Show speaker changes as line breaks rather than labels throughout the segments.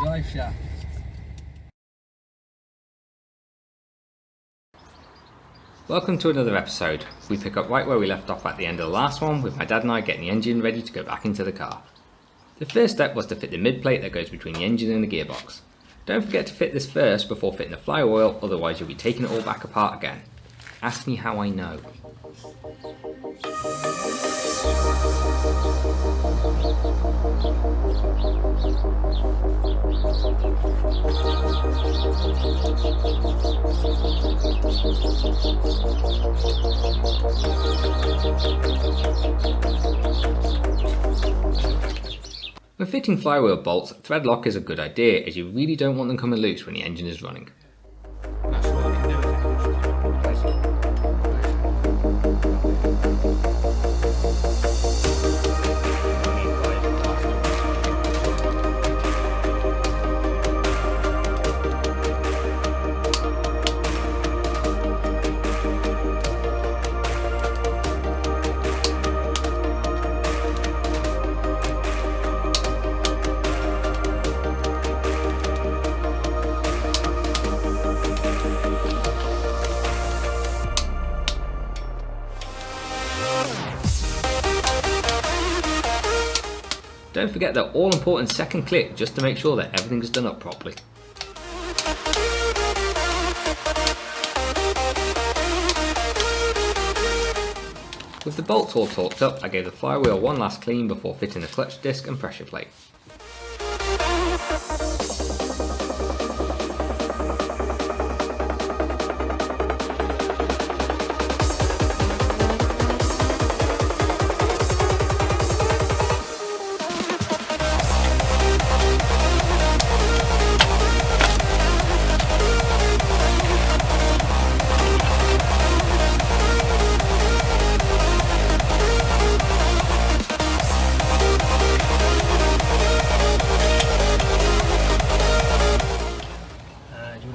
drive shaft.
Welcome to another episode. We pick up right where we left off at the end of the last one, with my dad and I getting the engine ready to go back into the car. The first step was to fit the mid plate that goes between the engine and the gearbox. Don't forget to fit this first before fitting the flywheel, otherwise you'll be taking it all back apart again. Ask me how I know. When fitting flywheel bolts, thread lock is a good idea, as you really don't want them coming loose when the engine is running.
That's all we can do.
Don't forget that all important second click just to make sure that everything is done up properly. With the bolts all torqued up, I gave the flywheel one last clean before fitting the clutch disc and pressure plate.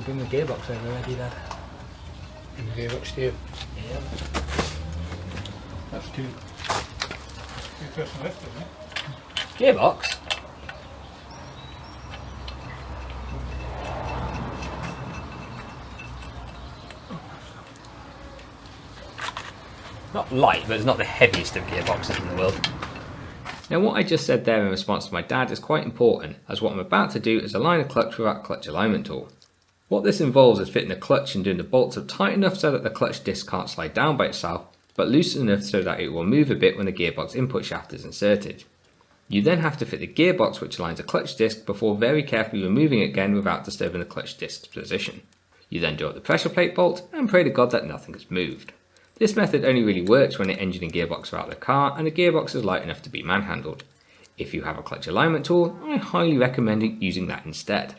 Bring the gearbox over already, Dad.
In the gearbox too.
Yeah.
That's two person left, isn't it?
Gearbox? Not light, but it's not the heaviest of gearboxes in the world. Now what I just said there in response to my dad is quite important, as what I'm about to do is align a clutch with our clutch alignment tool. What this involves is fitting the clutch and doing the bolts up tight enough so that the clutch disc can't slide down by itself, but loose enough so that it will move a bit when the gearbox input shaft is inserted. You then have to fit the gearbox which aligns the clutch disc before very carefully removing it again without disturbing the clutch disc's position. You then do up the pressure plate bolt and pray to God that nothing has moved. This method only really works when the engine and gearbox are out of the car and the gearbox is light enough to be manhandled. If you have a clutch alignment tool, I highly recommend using that instead.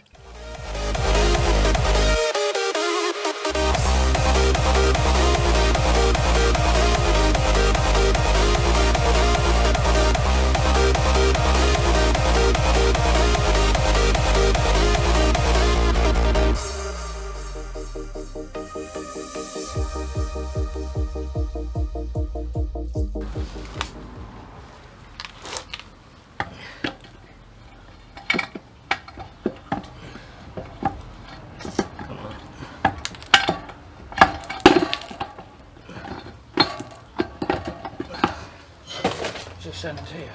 Just send us here.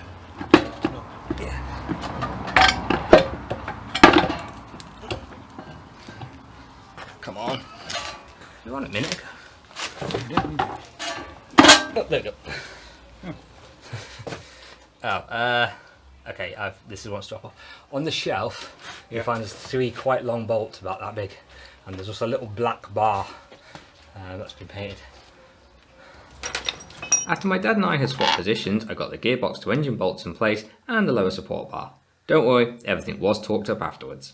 No.
Yeah. Come on. You're on a minute ago. Oh, there you go. Okay, this is what's drop off. On the shelf, you'll find there's 3 quite long bolts about that big, and there's also a little black bar that's been painted. After my dad and I had swapped positions, I got the gearbox to engine bolts in place and the lower support bar. Don't worry, everything was torqued up afterwards.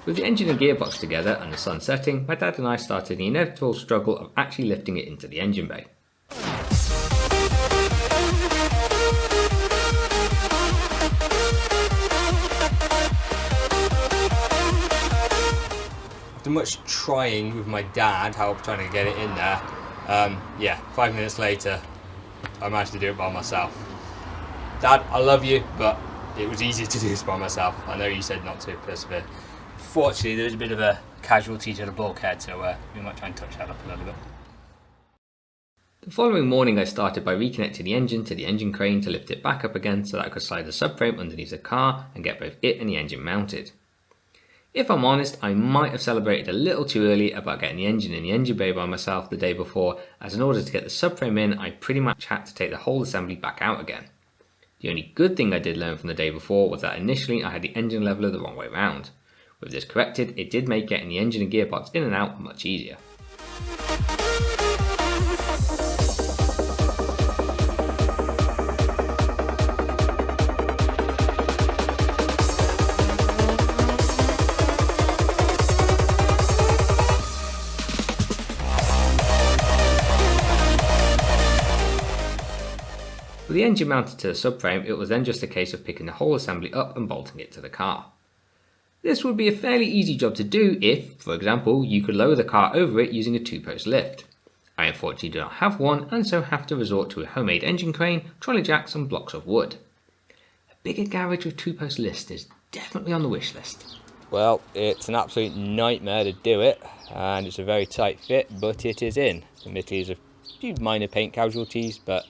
With the engine and gearbox together and the sun setting, my dad and I started the inevitable struggle of actually lifting it into the engine bay. After much trying with my dad, trying to get it in there, 5 minutes later, I managed to do it by myself. Dad, I love you, but it was easier to do this by myself. I know you said not to persevere. Fortunately, there was a bit of a casualty to the bulkhead, so we might try and touch that up a little bit. The following morning, I started by reconnecting the engine to the engine crane to lift it back up again so that I could slide the subframe underneath the car and get both it and the engine mounted. If I'm honest, I might have celebrated a little too early about getting the engine in the engine bay by myself the day before, as in order to get the subframe in, I pretty much had to take the whole assembly back out again. The only good thing I did learn from the day before was that initially I had the engine leveler the wrong way round. With this corrected, it did make getting the engine and gearbox in and out much easier. With the engine mounted to the subframe, it was then just a case of picking the whole assembly up and bolting it to the car. This would be a fairly easy job to do if, for example, you could lower the car over it using a 2-post lift. I unfortunately do not have one and so have to resort to a homemade engine crane, trolley jacks and blocks of wood. A bigger garage with 2-post lift is definitely on the wish list. Well, it's an absolute nightmare to do it and it's a very tight fit, but it is in. Admittedly, there's a few minor paint casualties, but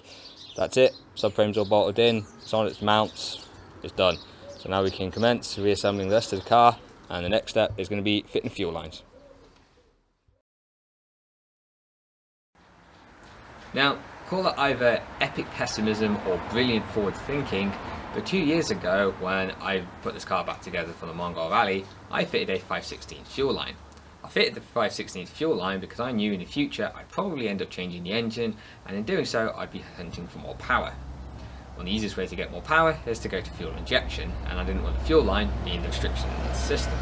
that's it. Subframe's all bolted in, it's on its mounts, it's done. So now we can commence reassembling the rest of the car, and the next step is going to be fitting fuel lines. Now, call that either epic pessimism or brilliant forward thinking, but 2 years ago when I put this car back together for the Mongol Rally, I fitted a 5/16 fuel line. I fitted the 5/16 fuel line because I knew in the future I'd probably end up changing the engine, and in doing so I'd be hunting for more power. Well, the easiest way to get more power is to go to fuel injection, and I didn't want the fuel line being the restriction in the system.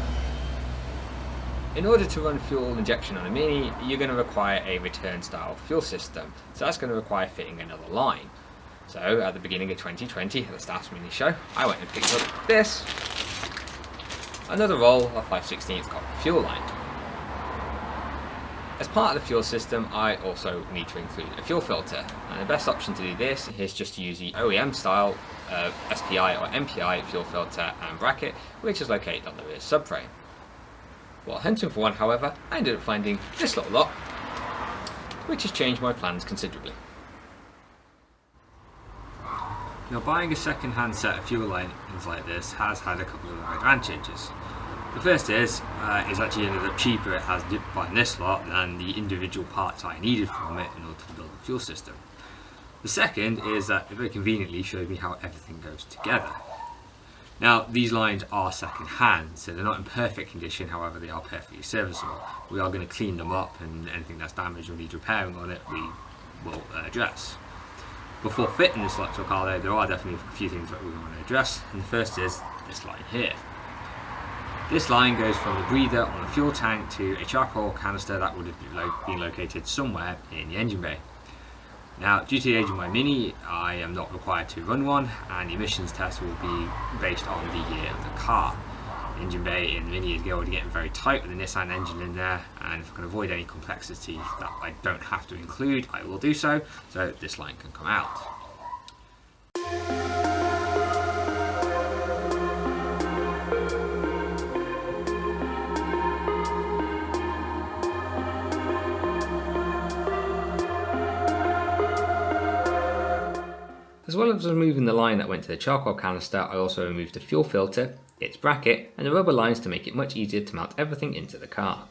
In order to run fuel injection on a Mini, you're going to require a return style fuel system, so that's going to require fitting another line. So at the beginning of 2020, at the Staff's Mini show, I went and picked up this, another roll of 5/16 copper fuel line. As part of the fuel system, I also need to include a fuel filter, and the best option to do this is just to use the OEM style SPI or MPI fuel filter and bracket, which is located on the rear subframe. While hunting for one, however, I ended up finding this little lot, which has changed my plans considerably. Now, buying a second-hand set of fuel lines like this has had a couple of advantages. The first is, it's actually ended up cheaper as buying this lot than the individual parts I needed from it in order to build the fuel system. The second is that it very conveniently showed me how everything goes together. Now, these lines are second-hand, so they're not in perfect condition, however they are perfectly serviceable. We are going to clean them up, and anything that's damaged or needs repairing on it we will address. Before fitting this lot to a car though, there are definitely a few things that we want to address, and the first is this line here. This line goes from the breather on the fuel tank to a charcoal canister that would have been located somewhere in the engine bay. Now, due to the age of my Mini, I am not required to run one, and the emissions test will be based on the year of the car. The engine bay in the Mini is already getting very tight with the Nissan engine in there, and if I can avoid any complexity that I don't have to include, I will do so this line can come out. As well as removing the line that went to the charcoal canister, I also removed the fuel filter, its bracket, and the rubber lines to make it much easier to mount everything into the car.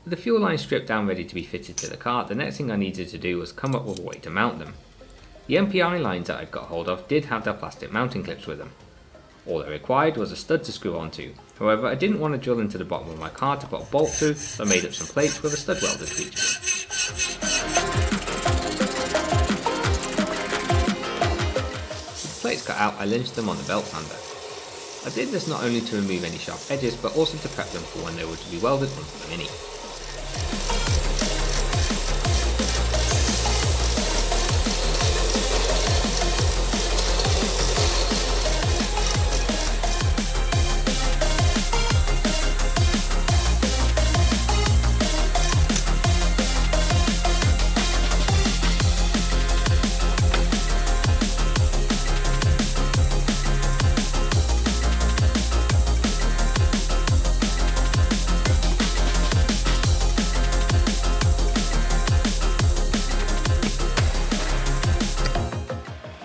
With the fuel line stripped down ready to be fitted to the car, the next thing I needed to do was come up with a way to mount them. The MPI lines that I've got hold of did have their plastic mounting clips with them. All I required was a stud to screw onto. However, I didn't want to drill into the bottom of my car to put a bolt through, so I made up some plates with a stud welder feature. With the plates cut out, I lynched them on the belt sander. I did this not only to remove any sharp edges, but also to prep them for when they were to be welded onto the Mini.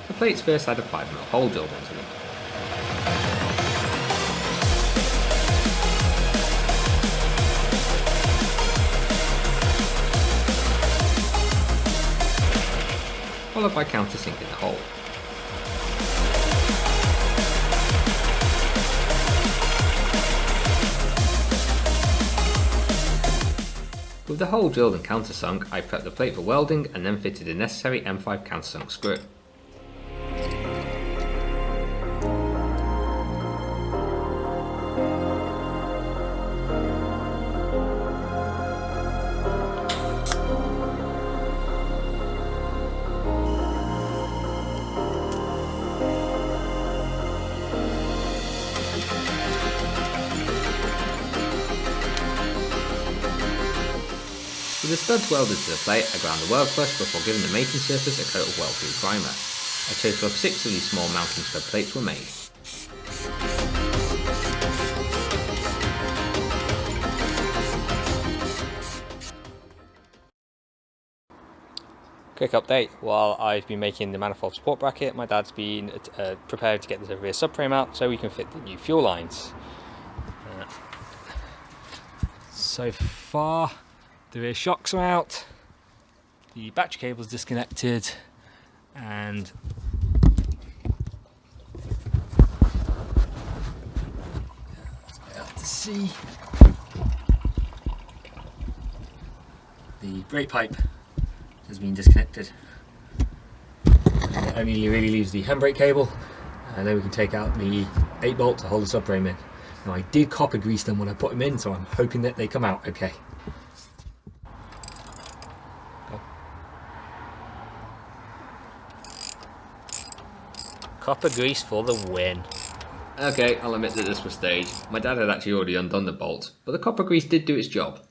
The plates first had a 5mm hole drilled into them. Followed by countersinking the hole. With the hole drilled and countersunk, I prepped the plate for welding and then fitted the necessary M5 countersunk screw. With the studs welded to the plate, I ground the weld flush before giving the mating surface a coat of weld-free primer. A total of 6 of these small mounting stud plates were made.
Quick update, while I've been making the manifold support bracket, my dad's been prepared to get the rear subframe out so we can fit the new fuel lines. So far, the rear shocks are out, the battery cable's disconnected, and to see the brake pipe has been disconnected. And it only really leaves the handbrake cable, and then we can take out the 8-bolt to hold the subframe in. Now I did copper grease them when I put them in, so I'm hoping that they come out okay. Copper grease for the win.
Okay, I'll admit that this was staged. My dad had actually already undone the bolts, but the copper grease did do its job.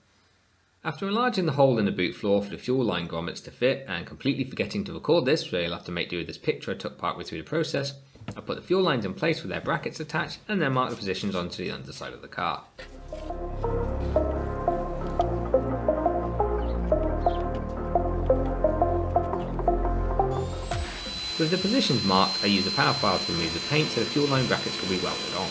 After enlarging the hole in the boot floor for the fuel line grommets to fit, and completely forgetting to record this, so you'll have to make do with this picture I took partway through the process, I put the fuel lines in place with their brackets attached, and then marked the positions onto the underside of the car. With the positions marked, I used a power file to remove the paint so the fuel line brackets could be welded on.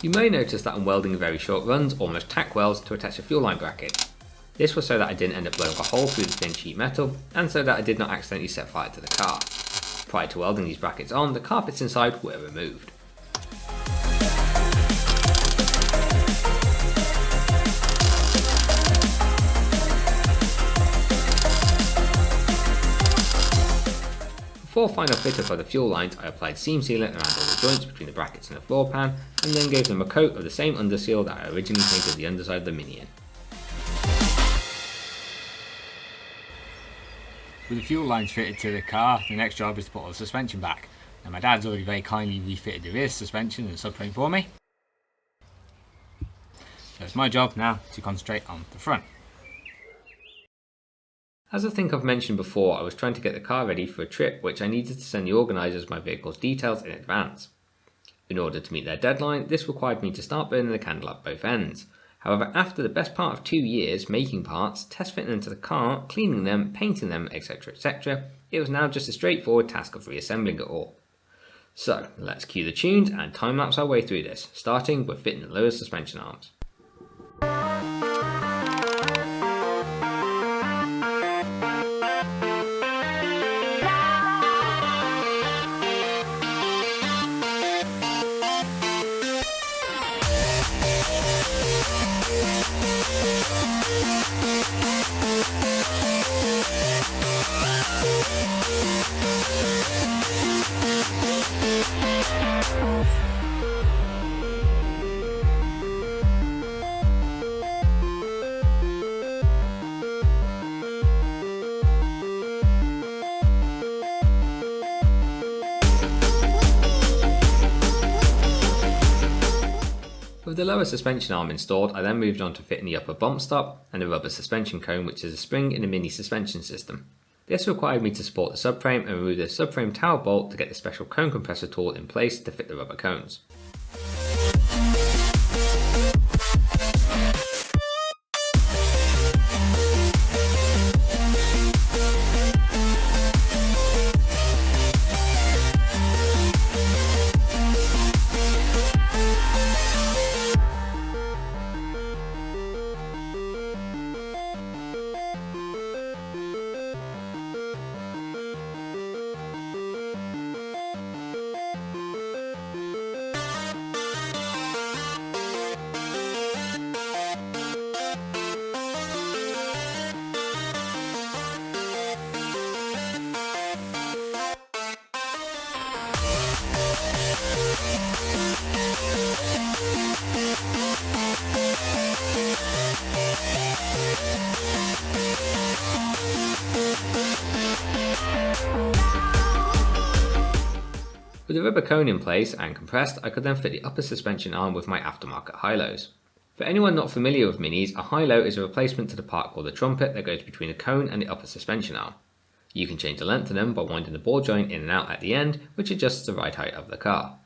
You may notice that I'm welding very short runs, almost tack welds, to attach a fuel line bracket. This was so that I didn't end up blowing a hole through the thin sheet metal, and so that I did not accidentally set fire to the car. Prior to welding these brackets on, the carpets inside were removed. Before final fit up of the fuel lines, I applied seam sealant around all the joints between the brackets and the floor pan, and then gave them a coat of the same underseal that I originally painted the underside of the Mini in.
With the fuel lines fitted to the car, the next job is to put all the suspension back. Now my dad's already very kindly refitted the rear suspension and subframe for me. So it's my job now to concentrate on the front.
As I think I've mentioned before, I was trying to get the car ready for a trip which I needed to send the organisers my vehicle's details in advance. In order to meet their deadline, this required me to start burning the candle at both ends. However, after the best part of 2 years making parts, test fitting them to the car, cleaning them, painting them, etc, it was now just a straightforward task of reassembling it all. So let's cue the tunes and time lapse our way through this, starting with fitting the lower suspension arms. With the lower suspension arm installed, I then moved on to fitting the upper bump stop and the rubber suspension cone, which is a spring in a mini suspension system. This required me to support the subframe and remove the subframe tower bolt to get the special cone compressor tool in place to fit the rubber cones. With the rubber cone in place and compressed, I could then fit the upper suspension arm with my aftermarket high-lows. For anyone not familiar with minis, a high-low is a replacement to the part called the trumpet that goes between the cone and the upper suspension arm. You can change the length of them by winding the ball joint in and out at the end, which adjusts the ride height of the car.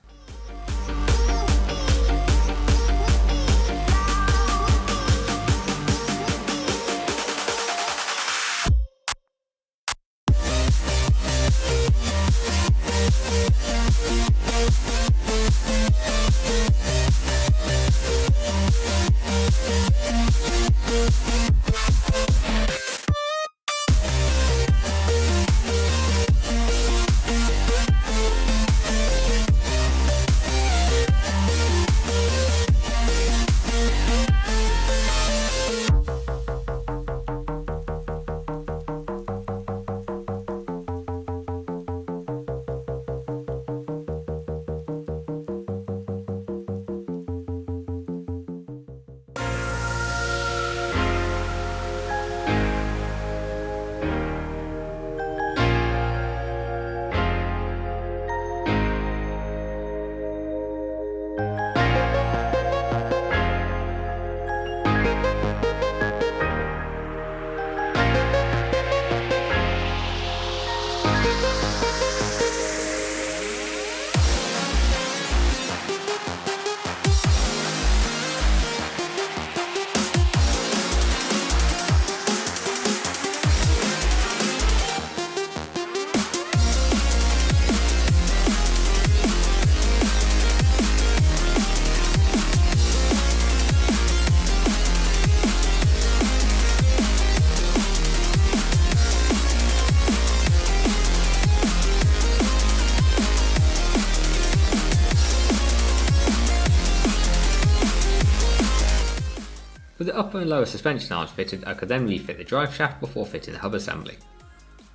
With the upper and lower suspension arms fitted, I could then refit the drive shaft before fitting the hub assembly.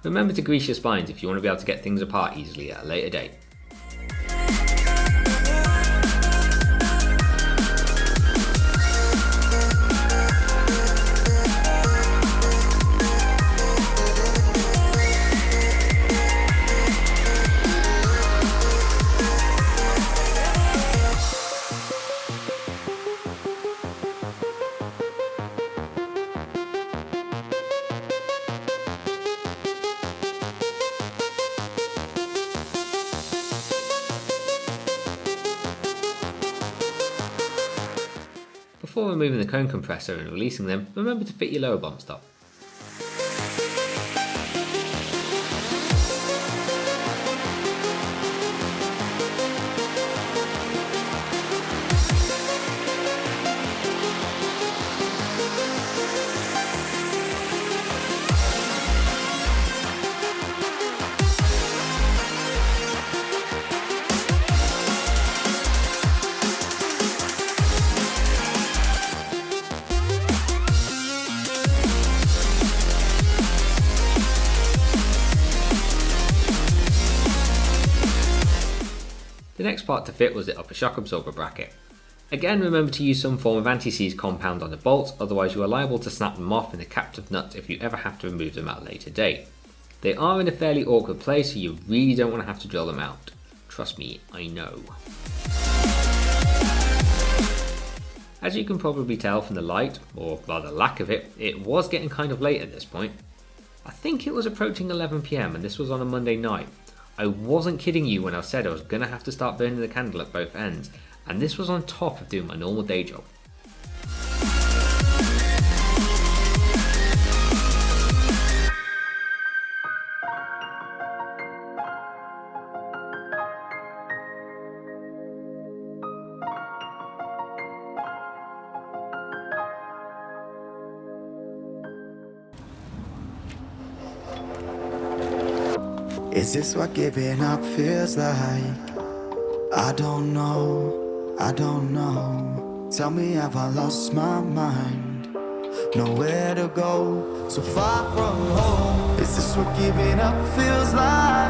Remember to grease your spines if you want to be able to get things apart easily at a later date. Before removing the cone compressor and releasing them, remember to fit your lower bump stop. The next part to fit was the upper shock absorber bracket. Again, remember to use some form of anti-seize compound on the bolts, otherwise you are liable to snap them off in the captive nuts if you ever have to remove them at a later date. They are in a fairly awkward place, so you really don't want to have to drill them out. Trust me, I know. As you can probably tell from the light, or rather lack of it, it was getting kind of late at this point. I think it was approaching 11 PM and this was on a Monday night. I wasn't kidding you when I said I was going to have to start burning the candle at both ends, and this was on top of doing my normal day job.
Is this what giving up feels like? I don't know, I don't know. Tell me, have I lost my mind? Nowhere to go, so far from home. Is this what giving up feels like?